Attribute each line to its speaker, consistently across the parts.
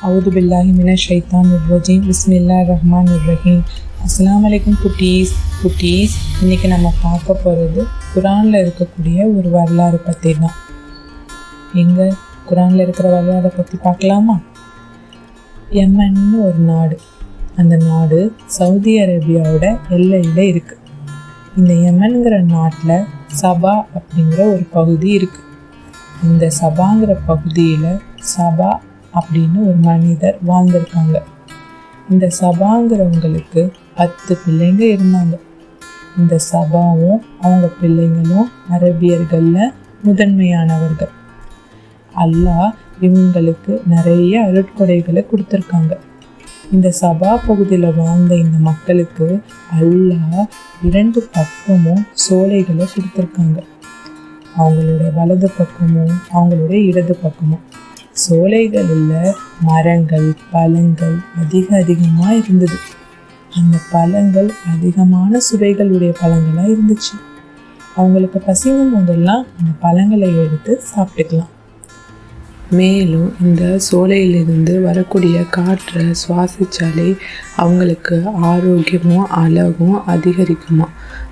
Speaker 1: அவுது பில்லாஹி மினஷ் ஷைத்தானிர் ரஜீம். பிஸ்மில்லாஹிர் ரஹ்மானிர் ரஹீம். அஸ்ஸலாமு அலைக்கும் குட்டீஸ். இன்றைக்கி நம்ம பார்க்க போகிறது குரானில் இருக்கக்கூடிய ஒரு வரலாறு பற்றி தான். எங்கே குரானில் இருக்கிற வரலாறை பற்றி பார்க்கலாமா? யமன்னு ஒரு நாடு. அந்த நாடு சவுதி அரேபியாவோட எல்லையில் இருக்குது. இந்த யமனுங்கிற நாட்டில் சபா அப்படிங்கிற ஒரு பகுதி இருக்குது. இந்த சபாங்கிற பகுதியில் சபா அப்படின்னு ஒரு மனிதர் வாழ்ந்திருக்காங்க. இந்த சபாங்கிறவங்களுக்கு 10 பிள்ளைங்க இருந்தாங்க. இந்த சபாவும் அவங்க பிள்ளைங்களும் அரபியர்களில் முதன்மையானவர்கள். அல்லாஹ் இவங்களுக்கு நிறைய அருட்கொடைகளை கொடுத்துருக்காங்க. இந்த சபா பகுதியில் வாழ்ந்த இந்த மக்களுக்கு அல்லாஹ் 2 பக்கமும் சோலைகளை கொடுத்துருக்காங்க. அவங்களோட வலது பக்கமும் அவங்களோட இடது பக்கமும் சோலைகளில் மரங்கள் பழங்கள் அதிகமாக இருந்தது. அந்த பழங்கள் அதிகமான சுவைகளுடைய பழங்களாக இருந்துச்சு. அவங்களுக்கு பசிக்கும் போதெல்லாம் அந்த பழங்களை எடுத்து சாப்பிட்டுக்கலாம். மேலும் இந்த சோலையிலிருந்து வரக்கூடிய காற்றை சுவாசித்தாலே அவங்களுக்கு ஆரோக்கியமும் அழகும் அதிகரிக்குமா.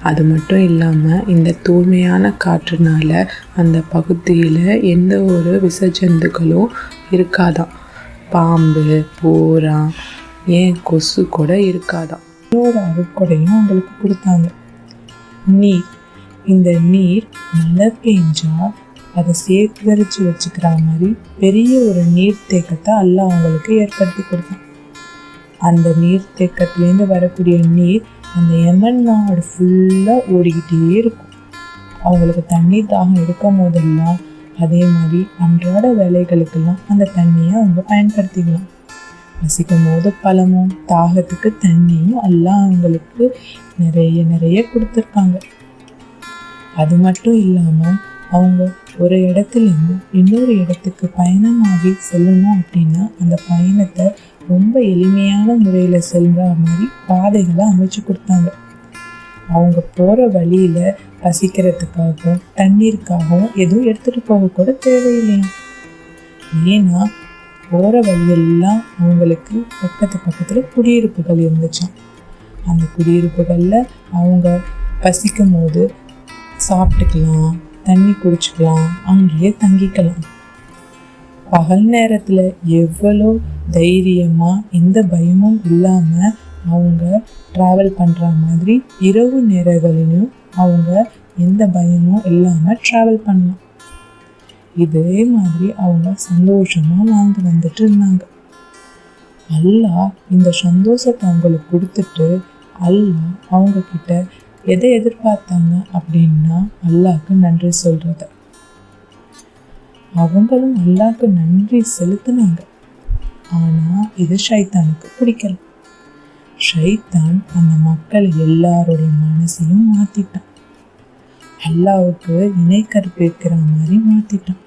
Speaker 1: அது மட்டும் இல்லாமல் இந்த தூய்மையான காற்றுனால அந்த பகுதியில் எந்த ஒரு விசஜந்துக்களும் இருக்காதாம். பாம்பு பூரா ஏன் கொசு கூட இருக்காதாம். இன்னொரு அருட்கொடையும் அவங்களுக்கு கொடுத்தாங்க, நீர். இந்த நீர் மழை பெஞ்சால் அதை சேகரித்து வச்சுக்கிற மாதிரி பெரிய ஒரு நீர்த்தேக்கத்தை அல்லாஹ் அவங்களுக்கு ஏற்படுத்தி கொடுத்தான். அந்த நீர்த்தேக்கத்துலேருந்து வரக்கூடிய நீர் அந்த யமன் நாடு ஃபுல்லாக ஓடிக்கிட்டே இருக்கும். அவங்களுக்கு தண்ணீர் தாகம் எடுக்கும் போதெல்லாம் அதே மாதிரி அன்றாட வேலைகளுக்கெல்லாம் அந்த தண்ணியை அவங்க பயன்படுத்திக்கலாம். வசிக்கும் போது பழமும் தாகத்துக்கு தண்ணியும் எல்லாம் அவங்களுக்கு நிறைய கொடுத்துருக்காங்க. அது மட்டும் இல்லாமல் அவங்க ஒரு இடத்துலேருந்து இன்னொரு இடத்துக்கு பயணமாகி செல்லணும் அப்படின்னா அந்த பயணத்தை ரொம்ப எளிமையான முறையில் செல்கிற மாதிரி பாதைகளை அமைச்சு கொடுத்தாங்க. அவங்க போகிற வழியில் பசிக்கிறதுக்காகவும் தண்ணீருக்காகவும் எதுவும் எடுத்துகிட்டு போகக்கூட தேவையில்லையா. ஏன்னா போகிற வழியெல்லாம் அவங்களுக்கு பக்கத்தில் குடியிருப்புகள் இருந்துச்சான். அந்த குடியிருப்புகளில் அவங்க பசிக்கும் போது சாப்பிட்டுக்கலாம், தண்ணி குடிச்சுக்கலாம், அங்கேயே தங்கிக்கலாம். பகல் நேரத்தில் எவ்வளோ தைரியமாக எந்த பயமும் இல்லாமல் அவங்க ட்ராவல் பண்ணுற மாதிரி இரவு நேரங்களிலும் அவங்க எந்த பயமும் இல்லாமல் ட்ராவல் பண்ணலாம். இதே மாதிரி அவங்க சந்தோஷமாக வாழ்ந்து வந்துட்டு இருந்தாங்க. அல்லாஹ் இந்த சந்தோஷத்தை அவங்களுக்கு கொடுத்துட்டு அல்லாஹ் அவங்கக்கிட்ட எதை எதிர்பார்த்தாங்க அப்படின்னா அல்லாஹ்க்கு நன்றி சொல்கிறத. அவங்களும் அல்லாஹ்க்கு நன்றி செலுத்தினாங்க. ஆனால் இது ஷைத்தானுக்கு பிடிக்கல. ஷைத்தான் அந்த மக்கள் எல்லாருடைய மனசையும் மாற்றிட்டான். அல்லாஹ்வுக்கு இணை கற்பிக்கிற மாதிரி மாற்றிட்டான்.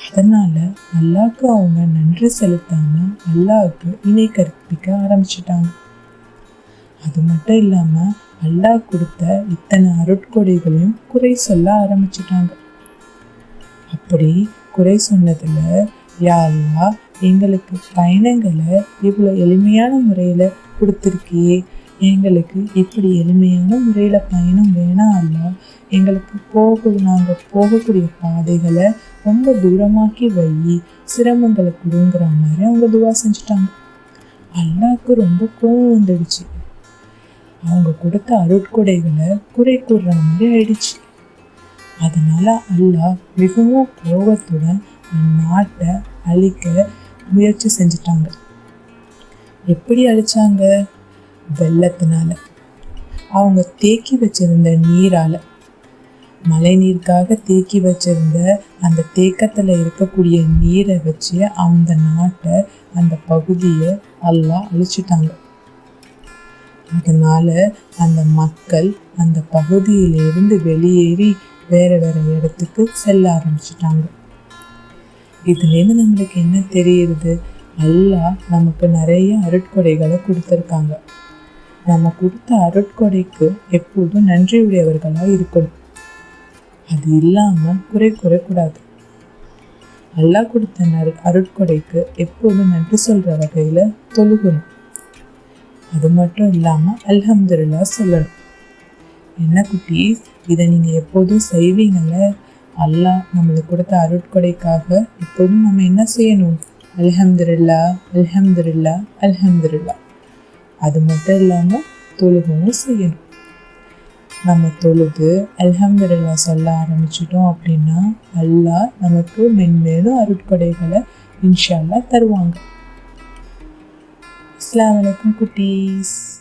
Speaker 1: அதனால் அல்லாஹ்க்கு அவங்க நன்றி செலுத்தாமல் அல்லாஹ்வுக்கு இணை கற்பிக்க ஆரம்பிச்சிட்டாங்க. அது மட்டும் இல்லாமல் அல்லாஹ் கொடுத்த இத்தனை அருட்கொடைகளையும் குறை சொல்ல ஆரம்பிச்சிட்டாங்க. அப்படி குறை சொன்னதில், யா அல்லாஹ் எங்களுக்கு பயணங்களை இவ்வளோ எளிமையான முறையில் கொடுத்துருக்கியே, எங்களுக்கு இப்படி எளிமையான முறையில் பயணம் வேணாம் அல்லாஹ், எங்களுக்கு நாங்கள் போகக்கூடிய பாதைகளை ரொம்ப தூரமாக்கி வை, சிரமங்களை கொடுங்கிற மாதிரி அவங்க துவா செஞ்சுட்டாங்க. அல்லாஹ்க்கு ரொம்ப கோவம் வந்துடுச்சு. அவங்க கொடுத்த அருட்கொடைகளை குறை கூறுற மாதிரி ஆயிடுச்சு. அதனால அல்லாஹ் மிகவும் கோபத்துடன் நாட்டை அழிக்க முயற்சி செஞ்சிட்டாங்க. எப்படி அழிச்சாங்க? வெள்ளத்தினால. அவங்க தேக்கி வச்சிருந்த நீரால், மழை நீருக்காக தேக்கி வச்சிருந்த அந்த தேக்கத்தில் இருக்கக்கூடிய நீரை வச்சு அந்த நாட்டை அந்த பகுதியை அல்லாஹ் அழிச்சிட்டாங்க. அதனால் அந்த மக்கள் அந்த பகுதியிலிருந்து வெளியேறி வேறு இடத்துக்கு செல்ல ஆரம்பிச்சிட்டாங்க. இதுலேருந்து நம்மளுக்கு என்ன தெரியுது? அல்லாஹ் நமக்கு நிறைய அருட்கொடைகளை கொடுத்துருக்காங்க. நம்ம கொடுத்த அருட்கொடைக்கு எப்போதும் நன்றியுடையவர்களாக இருக்கணும். அது இல்லாமல் குறை கூறக்கூடாது. அல்லாஹ் கொடுத்த அருட்கொடைக்கு எப்போதும் நன்றி சொல்கிற வகையில் தொழுகணும். அது மட்டும் இல்லாமல் அல்ஹம்துலில்லாஹ் சொல்லணும். என்ன குட்டீஸ், இதை நீங்கள் எப்போதும் செய்வீங்கள்ல? அல்லாஹ் நம்மளுக்கு கொடுத்த அருட்கொடைக்காக எப்போதும் நம்ம என்ன செய்யணும்? அல்ஹம்துலில்லாஹ், அல்ஹம்துலில்லாஹ், அல்ஹம்துலில்லாஹ். அது மட்டும் இல்லாமல் தொழுகவும் செய்யணும். நம்ம தொழுது அல்ஹம்துலில்லாஹ் சொல்ல ஆரம்பிச்சிட்டோம் அப்படின்னா அல்லாஹ் நமக்கு மென்மேலும் அருட்கொடைகளை இன்ஷா அல்லாஹ் தருவாங்க. அஸ்ஸலாமு அலைக்கும் குட்டீஸ்.